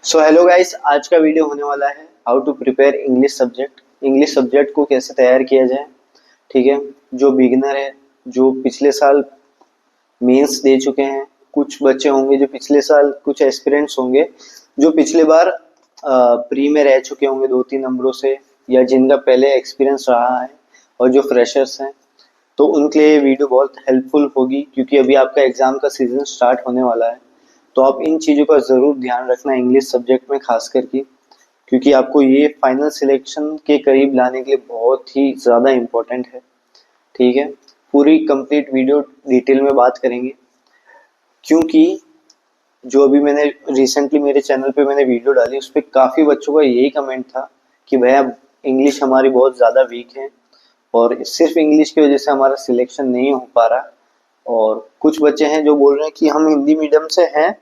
So hello guys, आज का video होने वाला है how to prepare English subject. English subject को कैसे तैयार किया जाए। ठीक है। जो बिगिनर है, जो पिछले साल मेंस दे चुके हैं, कुछ बच्चे होंगे जो पिछले साल, कुछ एस्पिरेंट्स होंगे जो पिछले बार प्री में रह चुके होंगे 2-3 नंबरों से, या जिनका पहले एक्सपीरियंस रहा है, और जो फ्रेशर्स हैं, तो उनके लिए ये वीडियो बहुत हेल्पफुल होगी क्योंकि अभी आपका एग्जाम का सीजन स्टार्ट होने वाला है। तो आप इन चीज़ों का ज़रूर ध्यान रखना इंग्लिश सब्जेक्ट में खास करके, क्योंकि आपको ये फाइनल सिलेक्शन के करीब लाने के लिए बहुत ही ज़्यादा इम्पोर्टेंट है। ठीक है। पूरी कंप्लीट वीडियो डिटेल में बात करेंगे, क्योंकि जो अभी मैंने रिसेंटली मेरे चैनल पे मैंने वीडियो डाली, उस पर काफ़ी बच्चों का यही कमेंट था कि भैया इंग्लिश हमारी बहुत ज़्यादा वीक है और सिर्फ इंग्लिश की वजह से हमारा सिलेक्शन नहीं हो पा रहा। और कुछ बच्चे हैं जो बोल रहे हैं कि हम हिंदी मीडियम से हैं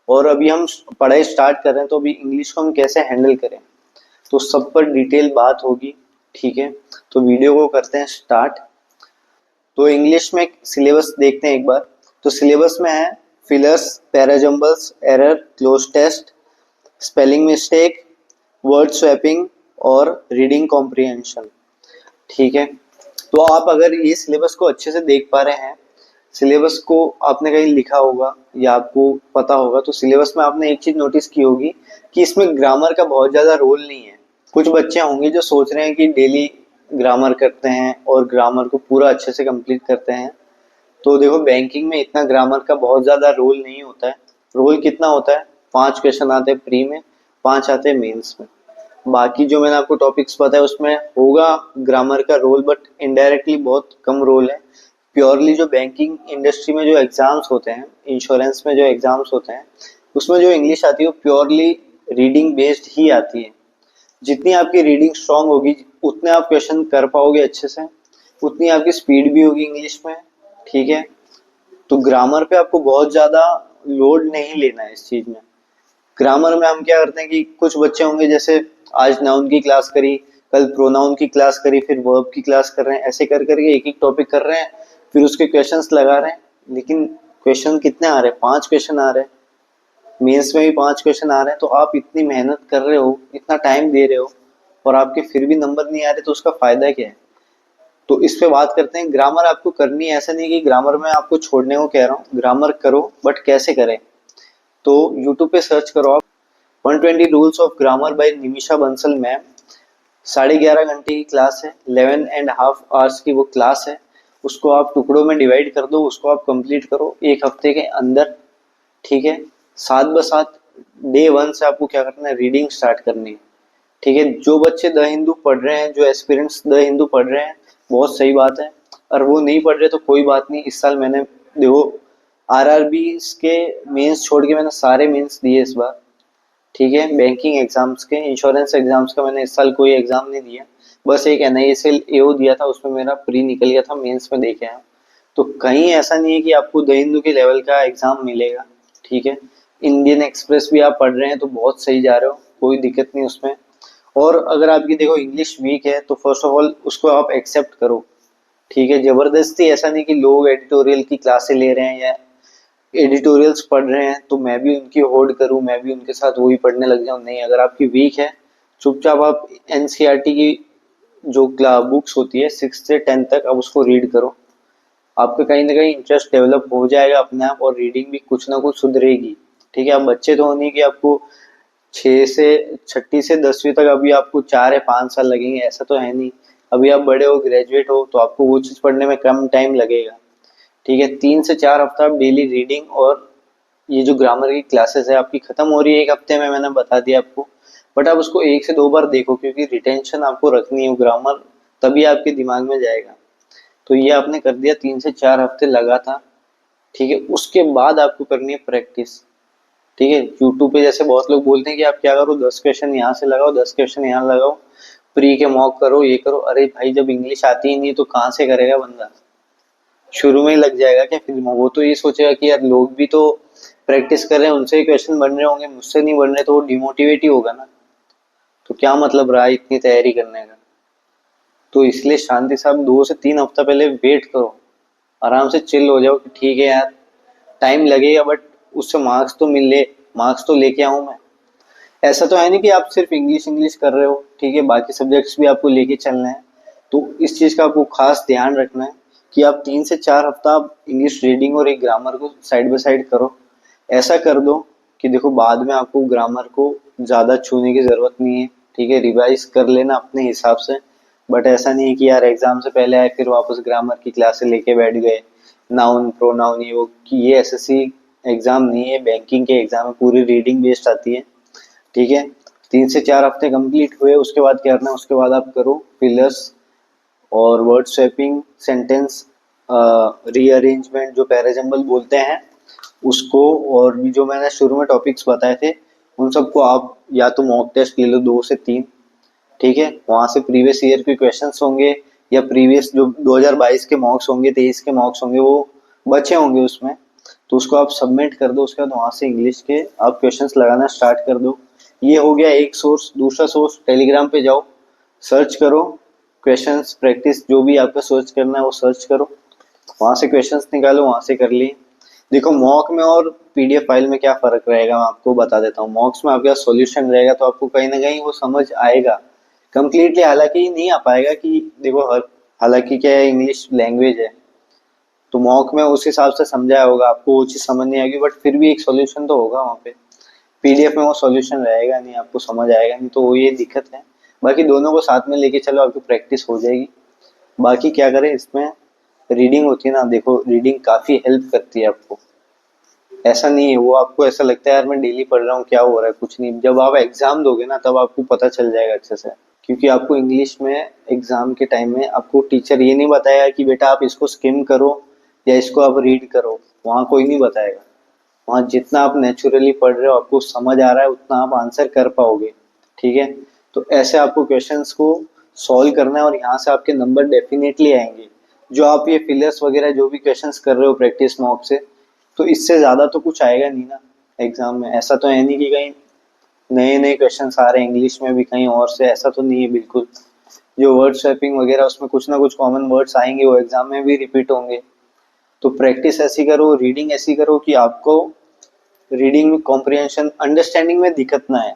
और अभी हम पढ़ाई स्टार्ट कर रहे हैं, तो अभी इंग्लिश को हम कैसे हैंडल करें। तो सब पर डिटेल बात होगी। ठीक है। तो वीडियो को करते हैं स्टार्ट। तो इंग्लिश में सिलेबस देखते हैं एक बार। तो सिलेबस में है fillers, parajumbles, error, cloze test, spelling mistake, word swapping और रीडिंग कॉम्प्रिहेंशन। ठीक है। तो आप अगर ये सिलेबस को अच्छे से देख पा रहे हैं, सिलेबस को आपने कहीं लिखा होगा या आपको पता होगा, तो सिलेबस में आपने एक चीज नोटिस की होगी कि इसमें ग्रामर का बहुत ज्यादा रोल नहीं है। कुछ बच्चे होंगे जो सोच रहे हैं कि डेली ग्रामर करते हैं और ग्रामर को पूरा अच्छे से कंप्लीट करते हैं। तो देखो, बैंकिंग में इतना ग्रामर का बहुत ज्यादा रोल नहीं होता है। रोल कितना होता है, 5 क्वेश्चन आते हैं प्री में, 5 आते हैं मेंस में। बाकी जो मैंने आपको टॉपिक्स बताया उसमें होगा ग्रामर का रोल, बट इनडायरेक्टली बहुत कम रोल है। प्योरली जो बैंकिंग इंडस्ट्री में जो एग्जाम्स होते हैं, इंश्योरेंस में जो एग्जाम्स होते हैं, उसमें जो इंग्लिश आती है वो प्योरली रीडिंग बेस्ड ही आती है। जितनी आपकी रीडिंग स्ट्रांग होगी, उतने आप क्वेश्चन कर पाओगे अच्छे से, उतनी आपकी स्पीड भी होगी इंग्लिश में। ठीक है। तो ग्रामर पे आपको बहुत ज़्यादा लोड नहीं लेना है इस चीज़ में। ग्रामर में हम क्या करते हैं कि कुछ बच्चे होंगे जैसे आज नाउन की क्लास करी, कल प्रोनाउन की क्लास करी, फिर वर्ब की क्लास कर रहे हैं, ऐसे कर करके एक एक टॉपिक कर रहे हैं, फिर उसके क्वेश्चंस लगा रहे हैं। लेकिन क्वेश्चन कितने आ रहे हैं, 5 क्वेश्चन आ रहे हैं। मेंस में भी 5 क्वेश्चन आ रहे हैं, तो आप इतनी मेहनत कर रहे हो, इतना टाइम दे रहे हो, और आपके फिर भी नंबर नहीं आ रहे, तो उसका फायदा क्या है। तो इस पे बात करते हैं। ग्रामर आपको करनी है, ऐसा नहीं कि ग्रामर में आपको छोड़ने को कह रहा हूँ, ग्रामर करो, बट कैसे करें। तो यूट्यूब पे सर्च करो आप 120 rules of grammar bye Nimisha Bansal ma'am. 11.5 घंटे की क्लास है, 11.5 आवर्स की वो क्लास है। उसको आप टुकड़ों में डिवाइड कर दो, उसको आप कंप्लीट करो एक हफ्ते के अंदर। ठीक है। साथ ब साथ डे 1 से आपको क्या करना है, रीडिंग स्टार्ट करनी है। ठीक है। जो बच्चे द हिंदू पढ़ रहे हैं, जो एस्पिरेंट्स द हिंदू पढ़ रहे हैं, बहुत सही बात है। और वो नहीं पढ़ रहे तो कोई बात नहीं। इस साल मैंने, देखो, आरआरबी के मेंस छोड़ के मैंने सारे मेंस दिए इस बार। ठीक है। बैंकिंग एग्जाम्स के, इंश्योरेंस एग्जाम्स का मैंने इस साल कोई एग्जाम नहीं दिया। बस एक एनआईएसएल एओ दिया था, उसमें मेरा प्री निकल गया था, मेंस में देखे आया। तो कहीं ऐसा नहीं है कि आपको द हिंदू के लेवल का एग्जाम मिलेगा। ठीक है। इंडियन एक्सप्रेस भी आप पढ़ रहे हैं तो बहुत सही जा रहे हो, कोई दिक्कत नहीं उसमें। और अगर आपकी देखो इंग्लिश वीक है, तो फर्स्ट ऑफ ऑल उसको आप एक्सेप्ट करो। ठीक है। जबरदस्ती ऐसा नहीं कि लोग एडिटोरियल की क्लासें ले रहे हैं या एडिटोरियल्स पढ़ रहे हैं तो मैं भी उनकी होड़ करूं, मैं भी उनके साथ वही पढ़ने लग जाऊं। नहीं, अगर आपकी वीक है, चुपचाप आप एनसीईआरटी की जो बुक्स होती है 6 से 10 तक, आप उसको रीड करो। आपका कहीं ना कहीं इंटरेस्ट डेवलप हो जाएगा अपने आप, और रीडिंग भी कुछ ना कुछ सुधरेगी। ठीक है। आप बच्चे तो नहीं कि आपको 6 से 10वीं तक अभी आपको 4 या 5 साल लगेंगे, ऐसा तो है नहीं। अभी आप बड़े हो, ग्रेजुएट हो, तो आपको वो चीज़ पढ़ने में कम टाइम लगेगा। ठीक है। 3 से 4 हफ्ता आप डेली रीडिंग, और ये जो ग्रामर की क्लासेस है आपकी खत्म हो रही है एक हफ्ते में, मैंने बता दिया आपको। बट आप उसको 1 से 2 बार देखो, क्योंकि रिटेंशन आपको रखनी है ग्रामर, तभी आपके दिमाग में जाएगा। तो ये आपने कर दिया 3 से 4 हफ्ते लगातार। ठीक है। उसके बाद आपको करनी है प्रैक्टिस। ठीक है। यूट्यूब पे जैसे बहुत लोग बोलते हैं कि आप क्या करो, 10 क्वेश्चन यहाँ से लगाओ, 10 क्वेश्चन यहाँ लगाओ, प्री के मॉक करो, ये करो। अरे भाई, जब इंग्लिश आती ही नहीं तो कहाँ से करेगा बंदा। शुरू में ही लग जाएगा क्या फिर। वो तो ये सोचेगा कि यार लोग भी तो प्रैक्टिस कर रहे हैं, उनसे ही क्वेश्चन बन रहे होंगे, मुझसे नहीं बन रहे, तो वो डिमोटिवेट ही होगा ना। तो क्या मतलब रहा इतनी तैयारी करने का। तो इसलिए शांति से आप 2 से 3 हफ्ता पहले वेट करो, आराम से चिल हो जाओ कि ठीक है यार, टाइम लगेगा बट उससे मार्क्स तो मिले, मार्क्स तो लेके आऊं मैं। ऐसा तो है नहीं कि आप सिर्फ इंग्लिश इंग्लिश कर रहे हो, ठीक है, बाकी सब्जेक्ट्स भी आपको लेके चलना है। तो इस चीज़ का आपको खास ध्यान रखना है कि आप 3 से 4 हफ्ता आप इंग्लिश रीडिंग और एक ग्रामर को साइड बाय साइड करो। ऐसा कर दो कि देखो बाद में आपको ग्रामर को ज़्यादा छूने की ज़रूरत नहीं है, ठीक है, रिवाइज कर लेना अपने हिसाब से। बट ऐसा नहीं है कि यार एग्जाम से पहले आए फिर वापस ग्रामर की क्लासेस लेके बैठ गए, नाउन प्रोनाउन ये वो, कि ये एसएससी एग्जाम नहीं है, बैंकिंग के एग्जाम में पूरी रीडिंग बेस्ड आती है, ठीक है। 3 से 4 हफ्ते कंप्लीट हुए उसके बाद क्या करना है, उसके बाद आप करो फिलर्स और वर्ड स्वैपिंग, सेंटेंस रीअरेंजमेंट जो पैराजम्बल बोलते हैं उसको, और भी जो मैंने शुरू में टॉपिक्स बताए थे उन सबको आप या तो मॉक टेस्ट ले लो 2 से 3, ठीक है, वहां से प्रीवियस ईयर के क्वेश्चंस होंगे या प्रीवियस जो 2022 के मॉक्स होंगे, 23 के मॉक्स होंगे, वो बचे होंगे उसमें, तो उसको आप सबमिट कर दो। उसके बाद वहां से इंग्लिश के आप क्वेश्चंस लगाना स्टार्ट कर दो। ये हो गया एक सोर्स। दूसरा सोर्स टेलीग्राम पे जाओ, सर्च करो क्वेश्चंस प्रैक्टिस, जो भी आपका सर्च करना है वो सर्च करो, वहां से क्वेश्चंस निकालो, वहां से कर लिए। देखो मॉक में और पीडीएफ फाइल में क्या फ़र्क रहेगा मैं आपको बता देता हूँ। मॉक्स में आपके पास सॉल्यूशन रहेगा तो आपको कहीं ना कहीं वो समझ आएगा कंप्लीटली, हालांकि नहीं आ पाएगा कि देखो हालांकि क्या है, इंग्लिश लैंग्वेज है तो मॉक में उस हिसाब से समझाया होगा, आपको वो चीज़ समझ नहीं आएगी, बट फिर भी एक सॉल्यूशन तो होगा वहाँ पे। पीडीएफ में वो सॉल्यूशन रहेगा नहीं, आपको समझ आएगा नहीं, तो वो ये दिक्कत है। बाकी दोनों को साथ में लेके चलो, आपकी प्रैक्टिस हो जाएगी। बाकी क्या करें इसमें, रीडिंग होती है ना, देखो रीडिंग काफ़ी हेल्प करती है आपको। ऐसा नहीं है, वो आपको ऐसा लगता है यार मैं डेली पढ़ रहा हूँ क्या हो रहा है, कुछ नहीं। जब आप एग्जाम दोगे ना तब आपको पता चल जाएगा अच्छे से, क्योंकि आपको इंग्लिश में एग्जाम के टाइम में आपको टीचर ये नहीं बताएगा कि बेटा आप इसको स्किम करो या इसको आप रीड करो, वहाँ कोई नहीं बताएगा। वहाँ जितना आप नेचुरली पढ़ रहे हो, आपको समझ आ रहा है, उतना आप आंसर कर पाओगे, ठीक है। तो ऐसे आपको क्वेश्चंस को सॉल्व करना है और यहाँ से आपके नंबर डेफिनेटली आएंगे। जो आप ये फिलर्स वगैरह जो भी क्वेश्चंस कर रहे हो प्रैक्टिस मॉक से, तो इससे ज़्यादा तो कुछ आएगा नहीं ना एग्जाम में। ऐसा तो है नहीं कि कहीं नए नए क्वेश्चंस आ रहे हैं इंग्लिश में भी कहीं और से, ऐसा तो नहीं है बिल्कुल। जो वर्ड स्वैपिंग वगैरह उसमें कुछ ना कुछ कॉमन वर्ड्स आएंगे, वो एग्जाम में भी रिपीट होंगे। तो प्रैक्टिस ऐसी करो, रीडिंग ऐसी करो कि आपको रीडिंग में कॉम्प्रिहेंशन अंडरस्टैंडिंग में दिक्कत ना है।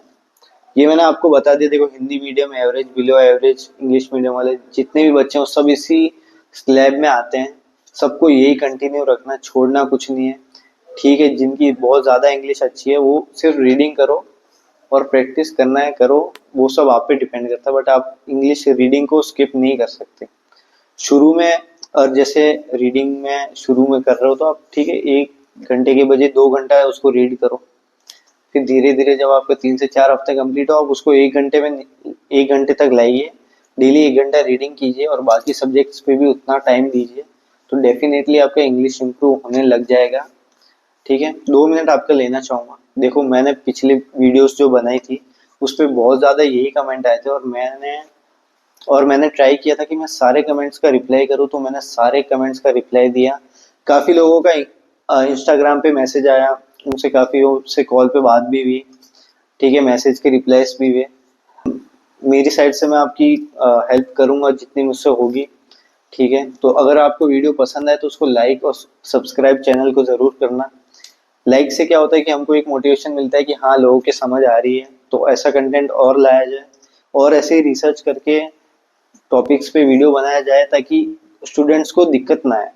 ये मैंने आपको बता दिया। देखो Hindi medium average, below average, English medium वाले जितने भी बच्चे हैं सब इसी स्लैब में आते हैं। सबको यही कंटिन्यू रखना, छोड़ना कुछ नहीं है, ठीक है। जिनकी बहुत ज़्यादा इंग्लिश अच्छी है वो सिर्फ रीडिंग करो और प्रैक्टिस करना है करो, वो सब आप पे डिपेंड करता है। बट आप इंग्लिश रीडिंग को स्किप नहीं कर सकते शुरू में। और जैसे रीडिंग में शुरू में कर रहे हो तो आप ठीक है 1 घंटे के बजाय 2 घंटा उसको रीड करो। फिर धीरे धीरे जब आपका 3 से 4 हफ्ते कंप्लीट हो, आप उसको 1 घंटे में 1 घंटे तक लाइए। डेली 1 घंटा रीडिंग कीजिए और बाकी सब्जेक्ट्स पे भी उतना टाइम दीजिए, तो डेफिनेटली आपका इंग्लिश इंप्रूव होने लग जाएगा, ठीक है। 2 मिनट आपका लेना चाहूँगा। देखो मैंने पिछले वीडियोस जो बनाई थी उस पर बहुत ज़्यादा यही कमेंट आए थे, और मैंने ट्राई किया था कि मैं सारे कमेंट्स का रिप्लाई करूँ, तो मैंने सारे कमेंट्स का रिप्लाई दिया। काफ़ी लोगों का इंस्टाग्राम पे मैसेज आया, उनसे काफ़ी से कॉल पे बात भी हुई, ठीक है, मैसेज के रिप्लाईस भी हुए। मेरी साइड से मैं आपकी हेल्प करूँगा जितनी मुझसे होगी, ठीक है। तो अगर आपको वीडियो पसंद आए तो उसको लाइक और सब्सक्राइब चैनल को ज़रूर करना। लाइक से क्या होता है कि हमको एक मोटिवेशन मिलता है कि हाँ लोगों के समझ आ रही है, तो ऐसा कंटेंट और लाया जाए और ऐसे ही रिसर्च करके टॉपिक्स पे वीडियो बनाया जाए ताकि स्टूडेंट्स को दिक्कत ना आए,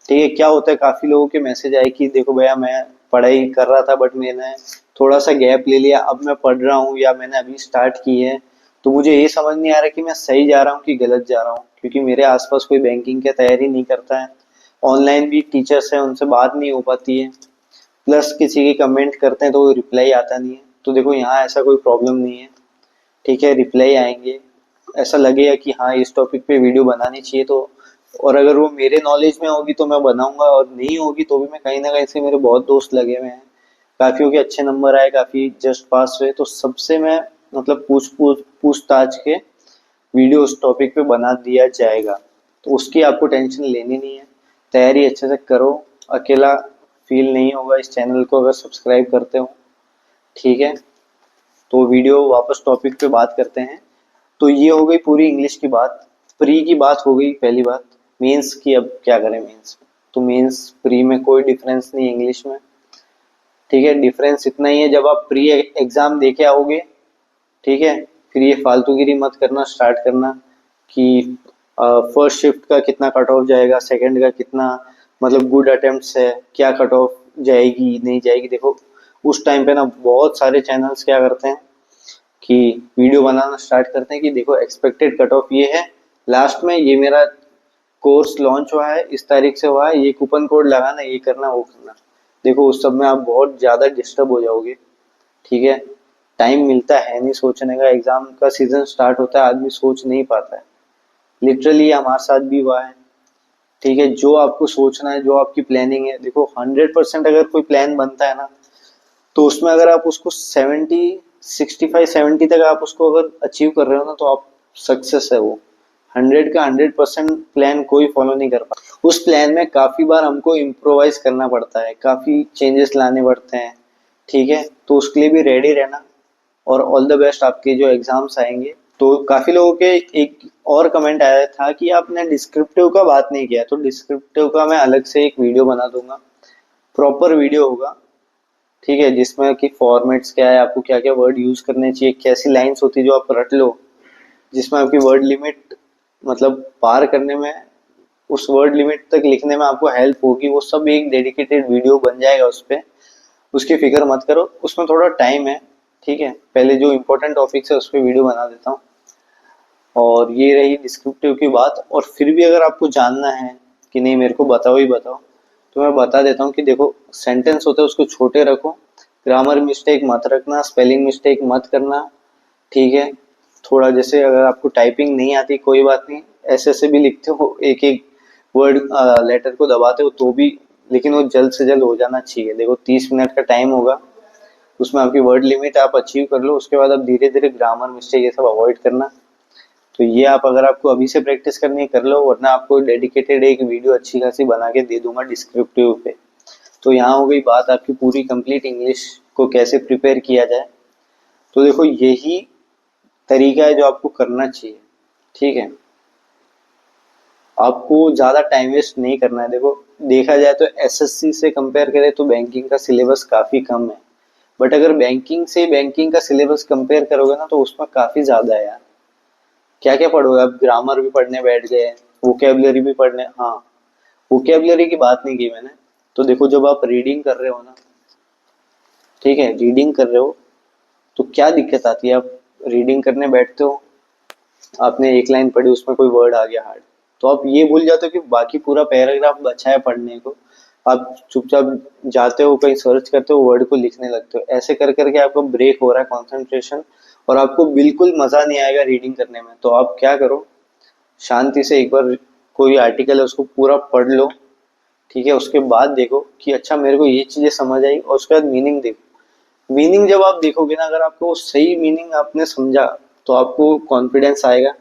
ठीक है। क्या होता है काफ़ी लोगों के मैसेज आए कि देखो भैया मैं पढ़ाई कर रहा था बट मैंने थोड़ा सा गैप ले लिया, अब मैं पढ़ रहा हूँ या मैंने अभी स्टार्ट की है, तो मुझे ये समझ नहीं आ रहा कि मैं सही जा रहा हूँ कि गलत जा रहा हूँ, क्योंकि मेरे आसपास कोई बैंकिंग की तैयारी नहीं करता है। ऑनलाइन भी टीचर्स हैं, उनसे बात नहीं हो पाती है, प्लस किसी के कमेंट करते हैं तो वो रिप्लाई आता नहीं है। तो देखो यहाँ ऐसा कोई प्रॉब्लम नहीं है, ठीक है, रिप्लाई आएंगे। ऐसा लगेगा कि हाँ इस टॉपिक पे वीडियो बनानी चाहिए तो, और अगर वो मेरे नॉलेज में होगी तो मैं बनाऊंगा, और नहीं होगी तो भी मैं कहीं ना कहीं से, मेरे बहुत दोस्त लगे हुए हैं, काफ़ियों के अच्छे नंबर आए, काफ़ी जस्ट पास हुए, तो सबसे मैं मतलब पूछताछ के वीडियो उस टॉपिक पे बना दिया जाएगा। तो उसकी आपको टेंशन लेनी नहीं है, तैयारी अच्छे से करो, अकेला फील नहीं होगा इस चैनल को अगर सब्सक्राइब करते हो, ठीक है। तो वीडियो वापस टॉपिक पे बात करते हैं। तो ये हो गई पूरी इंग्लिश की बात, प्री की बात हो गई पहली बात। मेंस की अब क्या करें, मेंस में तो मेंस प्री में कोई डिफरेंस नहीं इंग्लिश में। ठीक है, डिफरेंस इतना ही है, जब आप प्री एग्जाम देके आओगे, ठीक है, फिर ये फालतूगिरी मत करना स्टार्ट करना कि फर्स्ट शिफ्ट का कितना कट ऑफ जाएगा, सेकंड का कितना मतलब गुड अटेम्प्ट्स है, क्या कट ऑफ जाएगी नहीं जाएगी। देखो उस टाइम पे ना बहुत सारे चैनल्स क्या करते हैं कि वीडियो बनाना स्टार्ट करते हैं कि देखो एक्सपेक्टेड कट ऑफ ये है, लास्ट में ये मेरा कोर्स लॉन्च हुआ है, इस तारीख से हुआ है, ये कूपन कोड लगाना, ये करना वो करना। देखो उस सब में आप बहुत ज़्यादा डिस्टर्ब हो जाओगे, ठीक है। टाइम मिलता है नहीं सोचने का, एग्जाम का सीजन स्टार्ट होता है, आदमी सोच नहीं पाता है। लिटरली हमारे साथ भी हुआ है, ठीक है। जो आपको सोचना है, जो आपकी प्लानिंग है, देखो 100% अगर कोई प्लान बनता है ना, तो उसमें अगर आप उसको 65-70 तक आप उसको अगर अचीव कर रहे हो ना, तो आप सक्सेस है वो। 100 का 100% प्लान कोई फॉलो नहीं कर पाता। उस प्लान में काफी बार हमको इम्प्रोवाइज करना पड़ता है, काफी चेंजेस लाने पड़ते हैं, ठीक है। तो उसके लिए भी रेडी रहना, और ऑल द बेस्ट आपके जो एग्जाम्स आएंगे। तो काफी लोगों के एक और कमेंट आया था कि आपने डिस्क्रिप्टिव का बात नहीं किया, तो डिस्क्रिप्टिव का मैं अलग से एक वीडियो बना दूंगा, प्रॉपर वीडियो होगा, ठीक है, जिसमें कि फॉर्मेट्स क्या है, आपको क्या क्या वर्ड यूज करने चाहिए, कैसी लाइंस होती है जो आप रट लो, जिसमें आपकी वर्ड लिमिट मतलब पार करने में, उस वर्ड लिमिट तक लिखने में आपको हेल्प होगी, वो सब एक डेडिकेटेड वीडियो बन जाएगा उस पर। उसकी फिक्र मत करो, उसमें थोड़ा टाइम है, ठीक है। पहले जो इंपॉर्टेंट टॉपिक्स है उस पर वीडियो बना देता हूँ। और ये रही डिस्क्रिप्टिव की बात। और फिर भी अगर आपको जानना है कि नहीं मेरे को बताओ ही बताओ, तो मैं बता देता हूँ कि देखो सेंटेंस होता है उसको छोटे रखो, ग्रामर मिस्टेक मत रखना, स्पेलिंग मिस्टेक मत करना, ठीक है। थोड़ा जैसे अगर आपको टाइपिंग नहीं आती कोई बात नहीं, ऐसे ऐसे भी लिखते हो, एक एक वर्ड लेटर को दबाते हो तो भी, लेकिन वो जल्द से जल्द हो जाना चाहिए। देखो 30 मिनट का टाइम होगा, उसमें आपकी वर्ड लिमिट आप अचीव कर लो, उसके बाद आप धीरे धीरे ग्रामर मिस्टेक ये सब अवॉइड करना। तो ये आप अगर आपको अभी से प्रैक्टिस करनी है कर लो, वरना आपको डेडिकेटेड एक वीडियो अच्छी खासी बना के दे दूंगा डिस्क्रिप्टिव पे। तो यहाँ हो गई बात आपकी पूरी कंप्लीट इंग्लिश को कैसे प्रिपेयर किया जाए। तो देखो यही तरीका है जो आपको करना चाहिए, ठीक है। आपको ज़्यादा टाइम वेस्ट नहीं करना है। देखो देखा जाए तो एसएससी से कंपेयर करें तो बैंकिंग का सिलेबस काफ़ी कम है, बट अगर बैंकिंग का सिलेबस कंपेयर करोगे ना, तो उसमें काफ़ी ज़्यादा है यार। क्या क्या पढ़ोगे आप, ग्रामर भी पढ़ने बैठ गए, वोकेबलरी भी पढ़ने, हाँ वोकेबलरी की बात नहीं की मैंने। तो देखो जब आप रीडिंग कर रहे हो ना, ठीक है, रीडिंग कर रहे हो तो क्या दिक्कत आती है, आप रीडिंग करने बैठते हो, आपने एक लाइन पढ़ी उसमें कोई वर्ड आ गया हार्ड, तो आप ये भूल जाते हो कि बाकी पूरा पैराग्राफ बचा है पढ़ने को। आप चुपचाप जाते हो कहीं सर्च करते हो, वर्ड को लिखने लगते हो, ऐसे कर करके आपका ब्रेक हो रहा है कंसंट्रेशन, और आपको बिल्कुल मजा नहीं आएगा रीडिंग करने में। तो आप क्या करो, शांति से एक बार कोई आर्टिकल है उसको पूरा पढ़ लो, ठीक है। उसके बाद देखो कि अच्छा मेरे को ये चीजें समझ आई, और उसके बाद मीनिंग देखो। मीनिंग जब आप देखोगे ना, अगर आपको सही मीनिंग आपने समझा तो आपको कॉन्फिडेंस आएगा,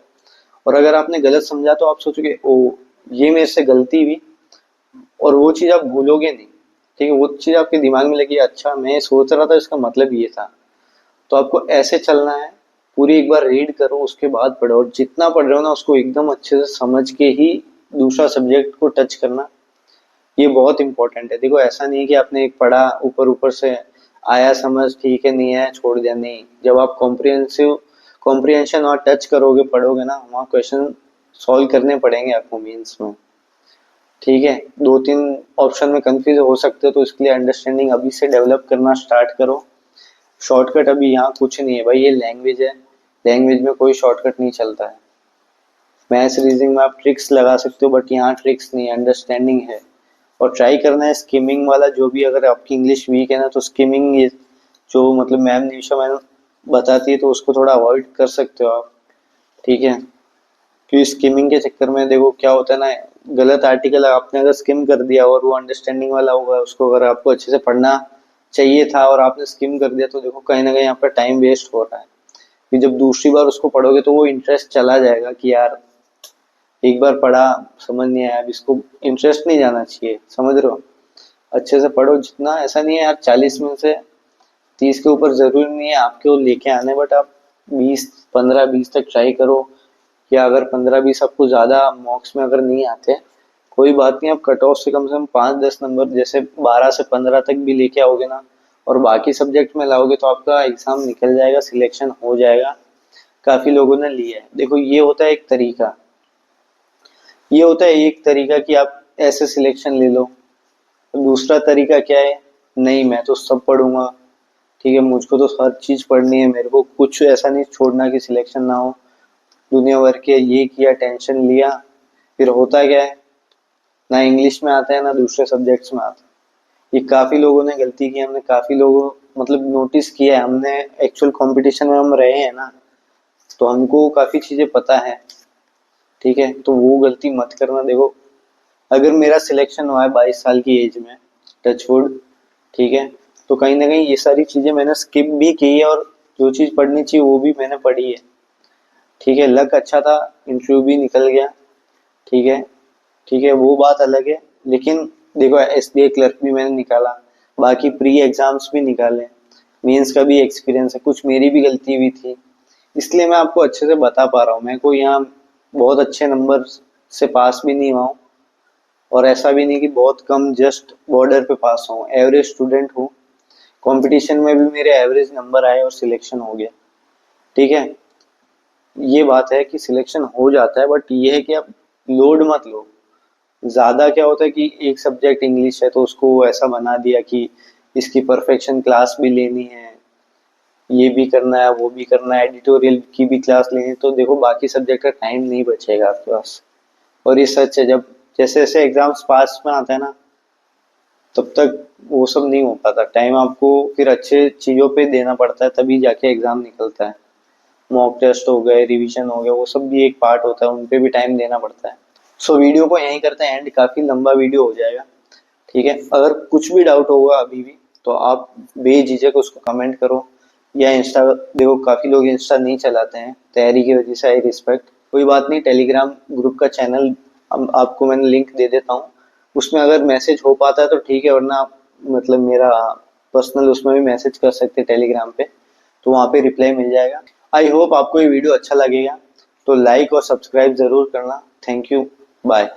और अगर आपने गलत समझा तो आप सोचोगे ओ ये मेरे से गलती हुई, और वो चीज़ आप भूलोगे नहीं, ठीक है। वो चीज़ आपके दिमाग में लगी, अच्छा मैं सोच रहा था इसका मतलब ये था। तो आपको ऐसे चलना है, पूरी एक बार रीड करो उसके बाद पढ़ो, और जितना पढ़ रहे हो ना उसको एकदम अच्छे से समझ के ही दूसरा सब्जेक्ट को टच करना, ये बहुत इंपॉर्टेंट है। देखो ऐसा नहीं है कि आपने एक पढ़ा ऊपर ऊपर से आया समझ, ठीक है, नहीं आया छोड़ दिया, नहीं। जब आप कॉम्प्रिहेंशन और टच करोगे पढ़ोगे ना, वहाँ क्वेश्चन सॉल्व करने पड़ेंगे आपको मेंस में, ठीक है। 2-3 ऑप्शन में कंफ्यूज हो सकते हो, तो इसके लिए अंडरस्टैंडिंग अभी से डेवलप करना स्टार्ट करो। शॉर्टकट अभी यहाँ कुछ नहीं है भाई, ये लैंग्वेज है, लैंग्वेज में कोई शॉर्टकट नहीं चलता है। मैथ्स रीजनिंग में आप ट्रिक्स लगा सकते हो, बट यहाँ ट्रिक्स नहीं, अंडरस्टैंडिंग है। और ट्राई करना है स्किमिंग वाला, जो भी अगर आपकी इंग्लिश वीक है ना, तो स्किमिंग ये जो मतलब मैम निशा मैम बताती है, तो उसको थोड़ा अवॉइड कर सकते हो आप, ठीक है। क्योंकि स्किमिंग के चक्कर में देखो क्या होता है ना, गलत आर्टिकल आपने अगर स्किम कर दिया और वो अंडरस्टैंडिंग वाला होगा, उसको अगर आपको अच्छे से पढ़ना चाहिए था और आपने स्किम कर दिया, तो देखो कहीं ना कहीं आपका टाइम वेस्ट हो रहा है। कि जब दूसरी बार उसको पढ़ोगे तो वो इंटरेस्ट चला जाएगा कि यार एक बार पढ़ा समझ नहीं आया, अब इसको इंटरेस्ट नहीं जाना चाहिए, समझ रहे हो। अच्छे से पढ़ो जितना, ऐसा नहीं है यार 40 में से 30 के ऊपर जरूरी नहीं है आपके लेके आने, बट आप 20 15 20 तक ट्राई करो। या अगर 15 20 आपको ज़्यादा मॉक्स में अगर नहीं आते, कोई बात नहीं, आप कट ऑफ से कम 5-10 नंबर, जैसे 12 से 15 तक भी लेके आओगे ना, और बाकी सब्जेक्ट में लाओगे तो आपका एग्जाम निकल जाएगा, सिलेक्शन हो जाएगा। काफी लोगों ने लिया है। देखो ये होता है एक तरीका, ये होता है एक तरीका कि आप ऐसे सिलेक्शन ले लो। दूसरा तरीका क्या है, नहीं मैं तो सब पढ़ूंगा, ठीक है, मुझको तो हर चीज पढ़नी है, मेरे को कुछ ऐसा नहीं छोड़ना कि सिलेक्शन ना हो। दुनिया भर के ये किया, टेंशन लिया, फिर होता क्या है, ना इंग्लिश में आता है ना दूसरे सब्जेक्ट्स में आता है। ये काफी लोगों ने गलती की, हमने काफी लोगों मतलब नोटिस किया है, हमने एक्चुअल कंपटीशन में हम रहे हैं ना, तो हमको काफी चीजें पता है, ठीक है। तो वो गलती मत करना। देखो अगर मेरा सिलेक्शन हुआ है 22 साल की एज में, टचवुड, ठीक है, तो कहीं ना कहीं ये सारी चीजें मैंने स्किप भी की है, और जो चीज पढ़नी चाहिए वो भी मैंने पढ़ी है, ठीक है। लक अच्छा था, इंटरव्यू भी निकल गया, ठीक है, ठीक है, वो बात अलग है। लेकिन देखो एसबीआई क्लर्क भी मैंने निकाला, बाकी प्री एग्जाम्स भी निकाले, मेंस का भी एक्सपीरियंस है, कुछ मेरी भी गलती भी थी, इसलिए मैं आपको अच्छे से बता पा रहा हूँ। मैं कोई यहाँ बहुत अच्छे नंबर से पास भी नहीं हुआ हूँ, और ऐसा भी नहीं कि बहुत कम, जस्ट बॉर्डर पे पास हूँ, एवरेज स्टूडेंट हूँ। कंपटीशन में भी मेरे एवरेज नंबर आए और सिलेक्शन हो गया, ठीक है। ये बात है कि सिलेक्शन हो जाता है, बट ये है कि आप लोड मत लो ज्यादा। क्या होता है कि एक सब्जेक्ट इंग्लिश है तो उसको ऐसा बना दिया कि इसकी परफेक्शन क्लास भी लेनी है, ये भी करना है, वो भी करना है, एडिटोरियल की भी क्लास लेनी है, तो देखो बाकी सब्जेक्ट का टाइम नहीं बचेगा आपके पास। और ये सच है, जब जैसे जैसे एग्जाम्स पास में आता है ना, तब तक वो सब नहीं हो पाता। टाइम आपको फिर अच्छे चीजों पे देना पड़ता है, तभी जाके एग्जाम निकलता है। मॉक टेस्ट हो गए, रिवीजन हो गया, वो सब भी एक पार्ट होता है, उन पे भी टाइम देना पड़ता है। सो वीडियो को यहीं करते हैं एंड, काफी लंबा वीडियो हो जाएगा, ठीक है। अगर कुछ भी डाउट होगा अभी भी तो आप बेझिझक उसको कमेंट करो, या इंस्टा, देखो काफी लोग इंस्टा नहीं चलाते हैं तैयारी की वजह से, आई रिस्पेक्ट, कोई बात नहीं। टेलीग्राम ग्रुप का चैनल आपको मैंने लिंक दे देता हूँ, उसमें अगर मैसेज हो पाता है तो ठीक है, वरना आप मतलब मेरा पर्सनल उसमें भी मैसेज कर सकते हैं टेलीग्राम पे, तो वहाँ पे रिप्लाई मिल जाएगा। आई होप आपको ये वीडियो अच्छा लगेगा, तो लाइक और सब्सक्राइब जरूर करना। Thank you, bye.